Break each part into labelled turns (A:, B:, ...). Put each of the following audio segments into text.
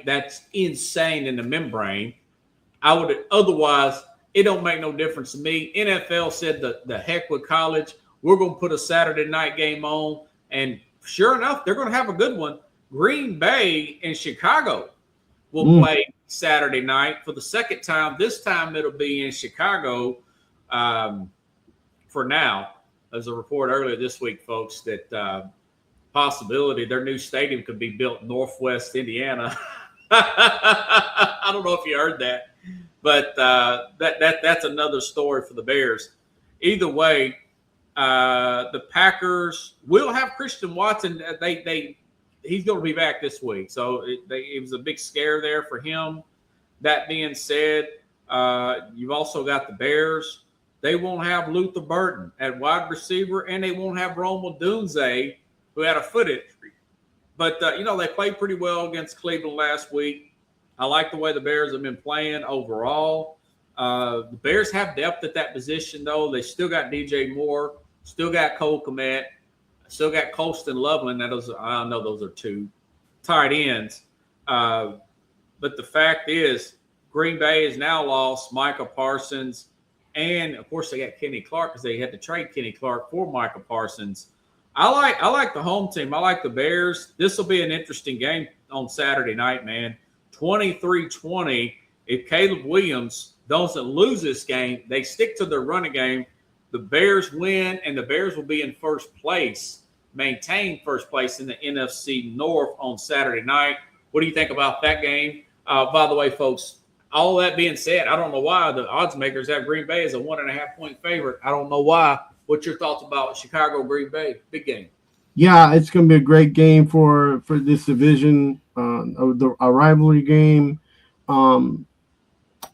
A: that's insane in the membrane. I would otherwise it don't make no difference to me. NFL said the heck with college. We're going to put a Saturday night game on, and sure enough, they're going to have a good one. Green Bay and Chicago will play Saturday night for the second time. This time it'll be in Chicago. For now, there's a report earlier this week, folks, that possibility their new stadium could be built Northwest Indiana. I don't know if you heard that, but that's another story for the Bears. Either way, the Packers will have Christian Watson. He's going to be back this week, so it was a big scare there for him. That being said, you've also got the Bears. They won't have Luther Burton at wide receiver, and they won't have Rome Odunze, who had a foot injury. But, they played pretty well against Cleveland last week. I like the way the Bears have been playing overall. The Bears have depth at that position, though. They still got DJ Moore, still got Cole Kmet, still got Colston Loveland. I know those are two tight ends. But the fact is, Green Bay has now lost Micah Parsons. And, of course, they got Kenny Clark because they had to trade Kenny Clark for Micah Parsons. I like the home team. I like the Bears. This will be an interesting game on Saturday night, man. 23-20. If Caleb Williams doesn't lose this game, they stick to their running game, the Bears win, and the Bears will be in first place, maintain first place in the NFC North on Saturday night. What do you think about that game? By the way, folks, all that being said, I don't know why the odds makers have Green Bay as a 1.5-point favorite. I don't know why. What's your thoughts about Chicago, Green Bay? Big game.
B: Yeah, it's going to be a great game for this division, a rivalry game. I'm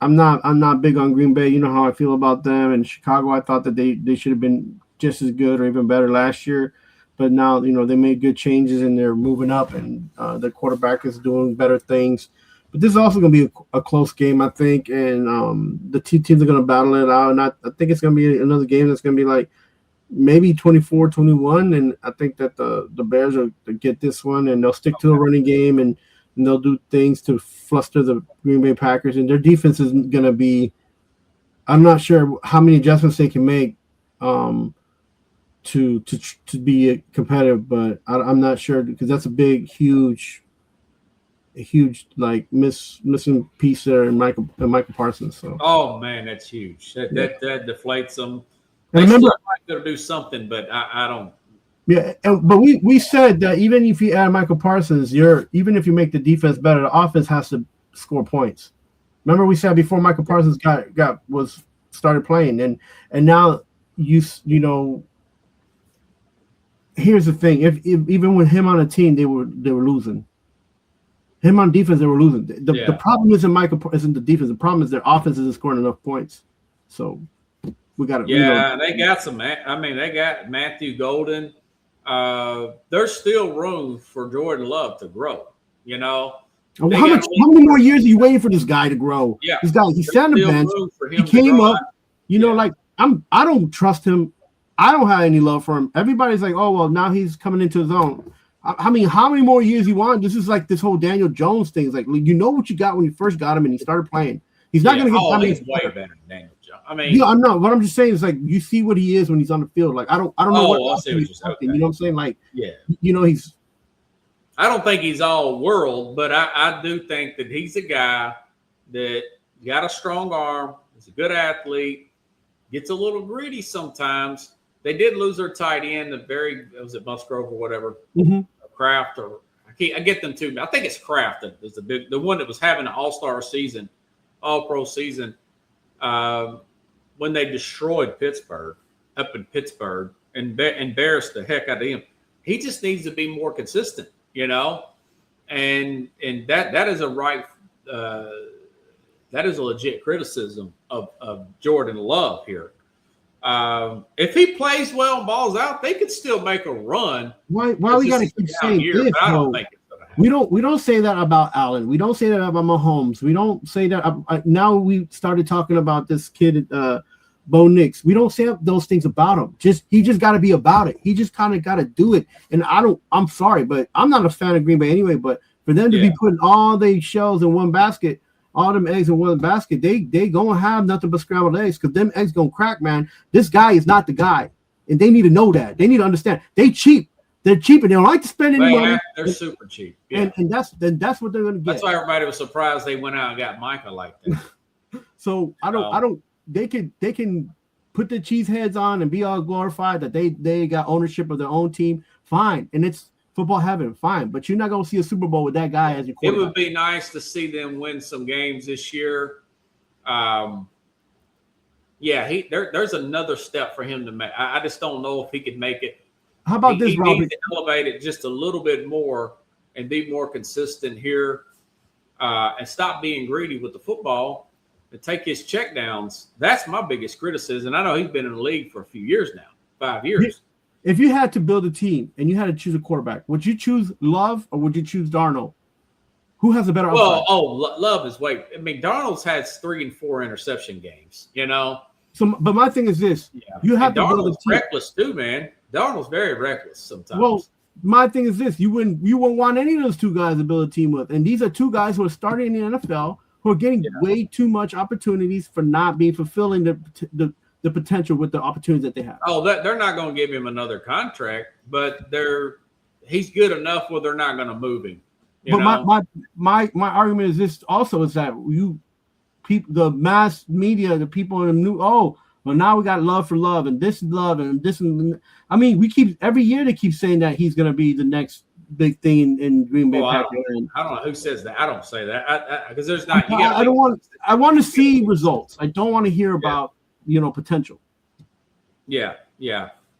B: not big on Green Bay. You know how I feel about them. And Chicago, I thought that they should have been just as good or even better last year. But now, they made good changes and they're moving up, and their quarterback is doing better things. But this is also going to be a close game, I think, and the two teams are going to battle it out. And I think it's going to be another game that's going to be like maybe 24-21, and I think that the Bears will get this one, and they'll stick to the running game, and they'll do things to fluster the Green Bay Packers. And their defense is going to be – I'm not sure how many adjustments they can make to be competitive, but I'm not sure because that's a big, huge like missing piece there in Michael Parsons. So
A: man, that's huge. That deflates them.
B: And remember,
A: might going to do something, but I don't.
B: Yeah, but we said that even if you add Michael Parsons, even if you make the defense better, the offense has to score points. Remember, we said before Michael Parsons started playing, and now you know. Here's the thing: if even with him on a team, they were losing. Him on defense, they were losing. The problem isn't the defense. The problem is their offense isn't scoring enough points. So we got to.
A: Yeah, they got some. They got Matthew Golden. There's still room for Jordan Love to grow.
B: How many more years are you waiting for this guy to grow?
A: Yeah,
B: this guy. He sat on the bench. He came up. I don't trust him. I don't have any love for him. Everybody's like, oh well, now he's coming into his own. I mean, how many more years you want? This is like this whole Daniel Jones thing. It's like you know what you got when you first got him and he started playing. He's not going to get.
A: He's way better than Daniel Jones.
B: I'm not. What I'm just saying is like you see what he is when he's on the field. Like I don't know what he's talking. You know what I'm saying? Like he's.
A: I don't think he's all world, but I do think that he's a guy that got a strong arm. He's a good athlete. Gets a little greedy sometimes. They did lose their tight end. Was it Musgrove or whatever?
B: Mm-hmm.
A: Kraft or I get them too. I think it's Kraft that was the one that was having an all-star season, all-pro season, when they destroyed Pittsburgh up in Pittsburgh and embarrassed the heck out of him. He just needs to be more consistent, and that is that is a legit criticism of Jordan Love here. If he plays well and balls out, they could still make a run.
B: Why we got to keep saying this?
A: I don't think it's going to happen.
B: We don't say that about Allen. We don't say that about Mahomes. We don't say that. Now we started talking about this kid, Bo Nix. We don't say those things about him. He just got to be about it. He just kind of got to do it. And I'm sorry, but I'm not a fan of Green Bay anyway. But For them to be putting all their shells in one basket, all them eggs in one basket, they gonna have nothing but scrambled eggs because them eggs gonna crack, man. This guy is not the guy, and they need to know that. They need to understand. They cheap. They're cheap, and they don't like to spend any money.
A: They're super cheap, and
B: that's what they're gonna get.
A: That's why everybody was surprised they went out and got Micah like that.
B: So I don't. They can put the cheese heads on and be all glorified that they got ownership of their own team. Fine, and it's football heaven. Fine, but you're not gonna see a Super Bowl with that guy as your quarterback.
A: It would be nice to see them win some games this year. There's another step for him to make. I just don't know if he could make it.
B: How about this, Robert?
A: He needs to elevate it just a little bit more and be more consistent here, and stop being greedy with the football and take his checkdowns. That's my biggest criticism. I know he's been in the league for a few years now, 5 years.
B: If you had to build a team and you had to choose a quarterback, would you choose Love or would you choose Darnold? Who has a better upside?
A: Love is way. I mean, Darnold's had 3 and 4 interception games, you know.
B: So, but my thing is this: you have to build a team.
A: Reckless too, man. Darnold's very reckless sometimes.
B: Well, my thing is this: you wouldn't want any of those two guys to build a team with, and these are two guys who are starting in the NFL who are getting way too much opportunities for not being fulfilling the potential with the opportunities that they have.
A: Oh, they're not going to give him another contract, but he's good enough where they're not going to move him.
B: But my argument is this also is that the mass media, the people in the well, now we got Love for Love and this love and this and I mean, every year they keep saying that he's going to be the next big thing in Green Bay Packers.
A: I don't know who says that. I don't say that because there's not.
B: I want to see results. I don't want to hear about potential.
A: Yeah,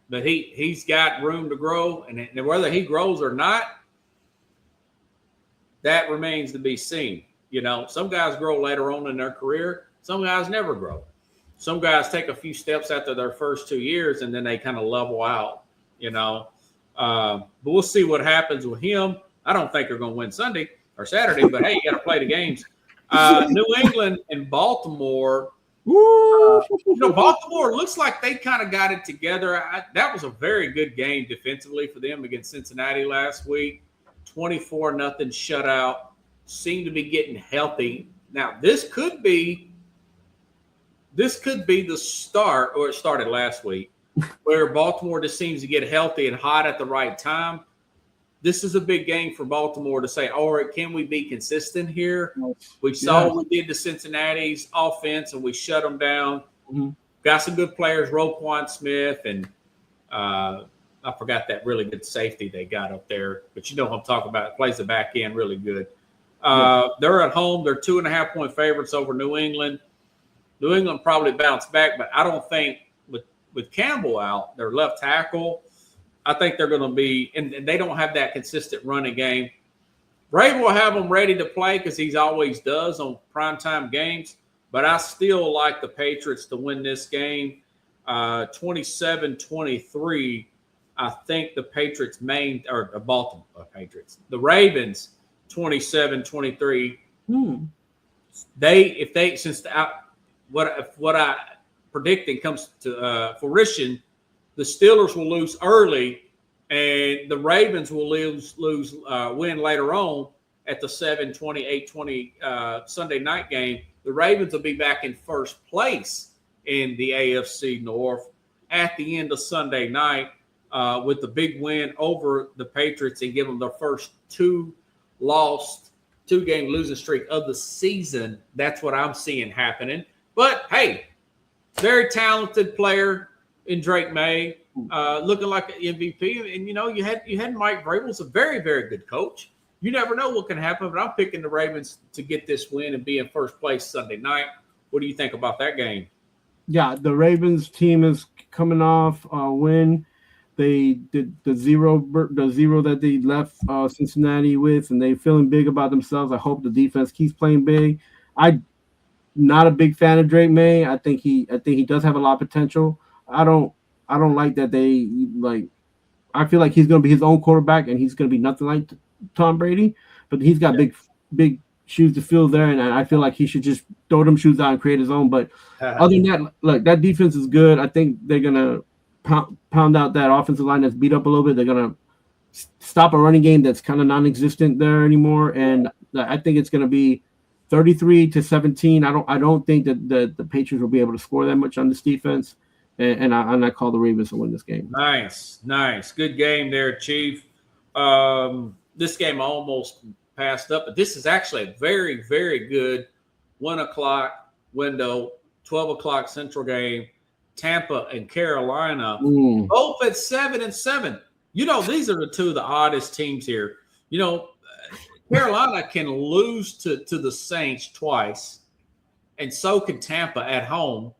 A: but he's got room to grow, and whether he grows or not, that remains to be seen. Some guys grow later on in their career. Some guys never grow. Some guys take a few steps after their first 2 years, and then they kind of level out. But we'll see what happens with him. I don't think they're going to win Sunday or Saturday, but hey, you got to play the games. New England and Baltimore. Baltimore looks like they kind of got it together. That was a very good game defensively for them against Cincinnati last week. 24-0 shutout. Seem to be getting healthy. Now, this could be the start, or it started last week, where Baltimore just seems to get healthy and hot at the right time. This is a big game for Baltimore to say, all right, can we be consistent here? We saw what we did to Cincinnati's offense, and we shut them down. Mm-hmm. Got some good players, Roquan Smith, and I forgot that really good safety they got up there. But you know what I'm talking about. Plays the back end really good. They're at home. They're 2.5-point favorites over New England. New England probably bounced back, but I don't think with Campbell out, their left tackle, I think they're going to be – and they don't have that consistent running game. Ray will have them ready to play because he always does on primetime games, but I still like the Patriots to win this game. 27-23, I think the Patriots Baltimore Patriots. The Ravens, 27-23. What I predicting comes to fruition, the Steelers will lose early, and the Ravens will win later on at the 7-20, Sunday night game. The Ravens will be back in first place in the AFC North at the end of Sunday night with the big win over the Patriots and give them their first two-game losing streak of the season. That's what I'm seeing happening. But, hey, very talented player in Drake May, looking like an MVP. And, you had Mike Vrabel's a very, very good coach. You never know what can happen, but I'm picking the Ravens to get this win and be in first place Sunday night. What do you think about that game?
B: Yeah, the Ravens team is coming off a win. They did the zero that they left Cincinnati with, and they're feeling big about themselves. I hope the defense keeps playing big. I'm not a big fan of Drake May. I think he does have a lot of potential. I don't like that I feel like he's going to be his own quarterback, and he's going to be nothing like Tom Brady. But he's got big shoes to fill there, and I feel like he should just throw them shoes out and create his own. But other than that, that defense is good. I think they're going to pound out that offensive line that's beat up a little bit. They're going to stop a running game that's kind of non-existent there anymore. And I think it's going to be 33-17. I don't think that the Patriots will be able to score that much on this defense. And I call the Ravens to win this game.
A: Nice. Good game there, Chief. This game almost passed up, but this is actually a very, very good 1 o'clock window, 12 o'clock Central game. Tampa and Carolina, both at 7-7. These are the two of the oddest teams here. Carolina can lose to the Saints twice, and so can Tampa at home.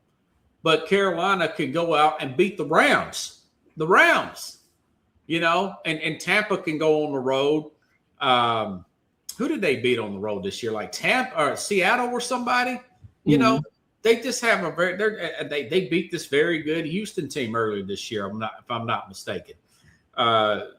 A: But Carolina can go out and beat the Rams. And Tampa can go on the road. Who did they beat on the road this year? Like Tampa or Seattle or somebody? They just have they beat this very good Houston team earlier this year. If I'm not mistaken. Both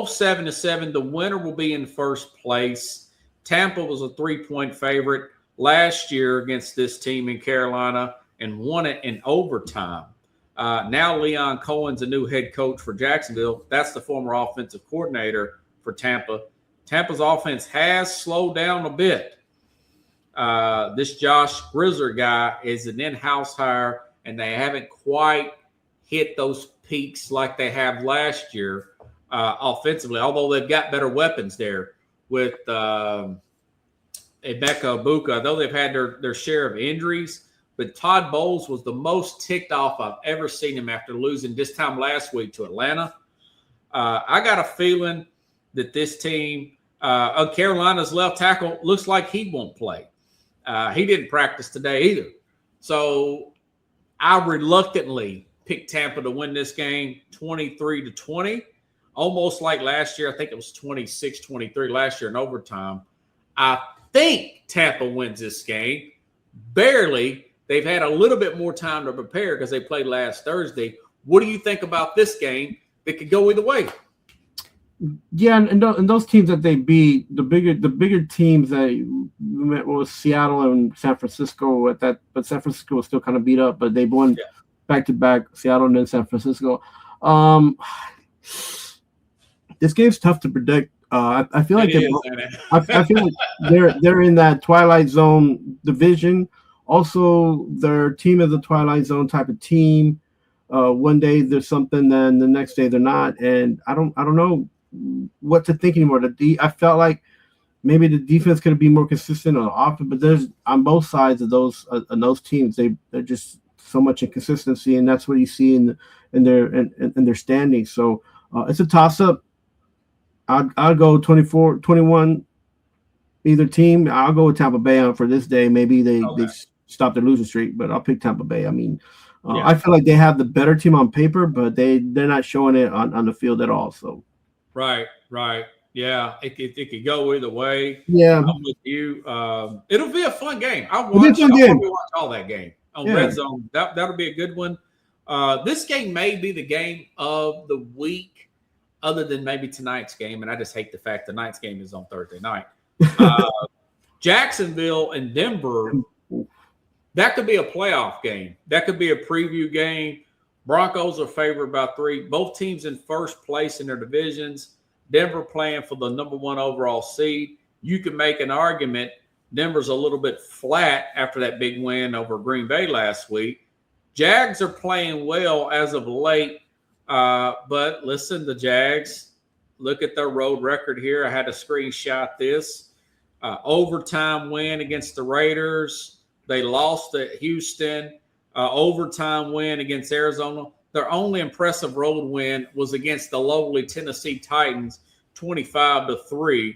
A: 7-7. The winner will be in first place. Tampa was a 3-point favorite last year against this team in Carolina and won it in overtime. Now Leon Cohen's a new head coach for Jacksonville. That's the former offensive coordinator for Tampa. Tampa's offense has slowed down a bit. This Josh Grisser guy is an in-house hire, and they haven't quite hit those peaks like they have last year offensively, although they've got better weapons there with Emeka Egbuka, though they've had their share of injuries. But Todd Bowles was the most ticked off I've ever seen him after losing this time last week to Atlanta. I got a feeling that this team, Carolina's left tackle, looks like he won't play. He didn't practice today either. So I reluctantly picked Tampa to win this game 23-20, almost like last year. I think it was 26-23 last year in overtime. I think Tampa wins this game. Barely. They've had a little bit more time to prepare because they played last Thursday. What do you think about this game? It could go either way.
B: Yeah, and those teams that they beat, the bigger teams that was Seattle and San Francisco at that, but San Francisco was still kind of beat up, but they won back to back, Seattle and then San Francisco. This game's tough to predict. I feel like I feel like they're in that Twilight Zone division. Also, their team is a Twilight Zone type of team. One day there's something, then the next day they're not, and I don't know what to think anymore. I felt like maybe the defense could be more consistent on offense, but there's on both sides of those teams, they're just so much inconsistency, and that's what you see in their standings. So it's a toss up. I'll go 24-21 either team. I'll go with Tampa Bay on for this day. Maybe they stop their losing streak, but I'll pick Tampa Bay. I mean, I feel like they have the better team on paper, but they're not showing it on the field at all. So
A: right. Yeah, it could go either way.
B: Yeah,
A: I'm with you. It'll be a fun game. I'll watch all that game on Red Zone. That'll be a good one. This game may be the game of the week, other than maybe tonight's game. And I just hate the fact tonight's game is on Thursday night. Jacksonville and Denver, that could be a playoff game. That could be a preview game. Broncos are favored by 3. Both teams in first place in their divisions. Denver playing for the number 1 overall seed. You can make an argument Denver's a little bit flat after that big win over Green Bay last week. Jags are playing well as of late. But listen, the Jags, look at their road record here. I had to screenshot this. Overtime win against the Raiders. They lost at Houston. Overtime win against Arizona. Their only impressive road win was against the lowly Tennessee Titans, 25-3.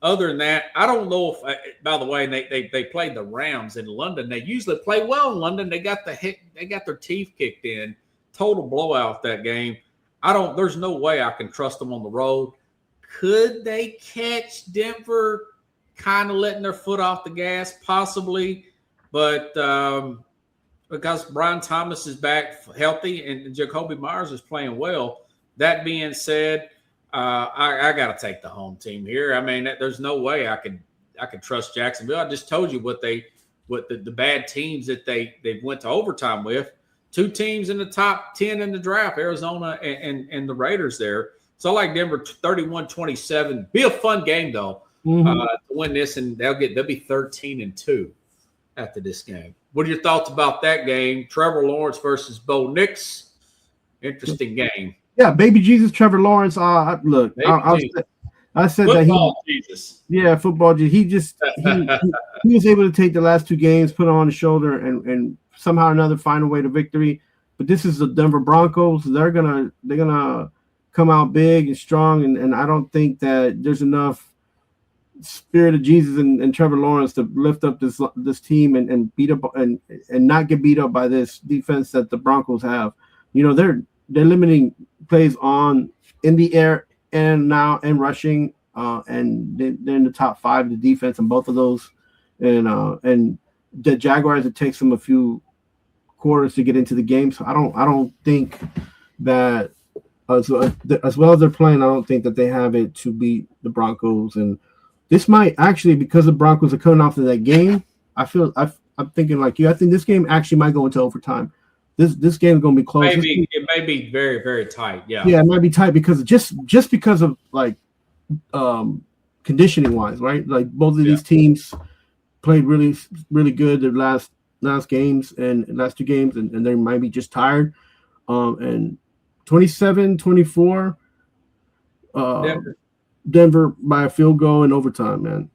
A: Other than that, I don't know if. By the way, they played the Rams in London. They usually play well in London. They got their teeth kicked in. Total blowout that game. There's no way I can trust them on the road. Could they catch Denver kind of letting their foot off the gas? Possibly. But because Brian Thomas is back healthy and Jacoby Myers is playing well. That being said, I got to take the home team here. I mean, there's no way I could trust Jacksonville. I just told you what the bad teams that they went to overtime with. two teams in the top 10 in the draft, Arizona and the Raiders there. So I like Denver 31-27. Be a fun game though to win this, and they'll be 13-2 after this game. What are your thoughts about that game? Trevor Lawrence versus Bo Nix. Interesting game.
B: Yeah, baby Jesus, Trevor Lawrence. Look, I said
A: football
B: that
A: Jesus.
B: Yeah, football Jesus. He was able to take the last two games, put it on his shoulder, and somehow or another find a way to victory. But this is the Denver Broncos. They're gonna come out big and strong, and I don't think that there's enough spirit of Jesus and Trevor Lawrence to lift up this team and beat up and not get beat up by this defense that the Broncos have. They're limiting plays in the air and rushing, and they're in the top 5 of the defense in both of those. And the Jaguars, it takes them a few quarters to get into the game. So I don't think that as well as they're playing, I don't think that they have it to beat the Broncos. And this might actually, because the Broncos are coming off of that game, I'm thinking like you. I think this game actually might go into overtime. This game is going to be close.
A: It may be very, very tight. Yeah.
B: Yeah, it might be tight because just because of like conditioning wise, right? Like both of these teams played really, really good their last games and last two games, and they might be just tired. And 27-24, Denver by a field goal in overtime, man.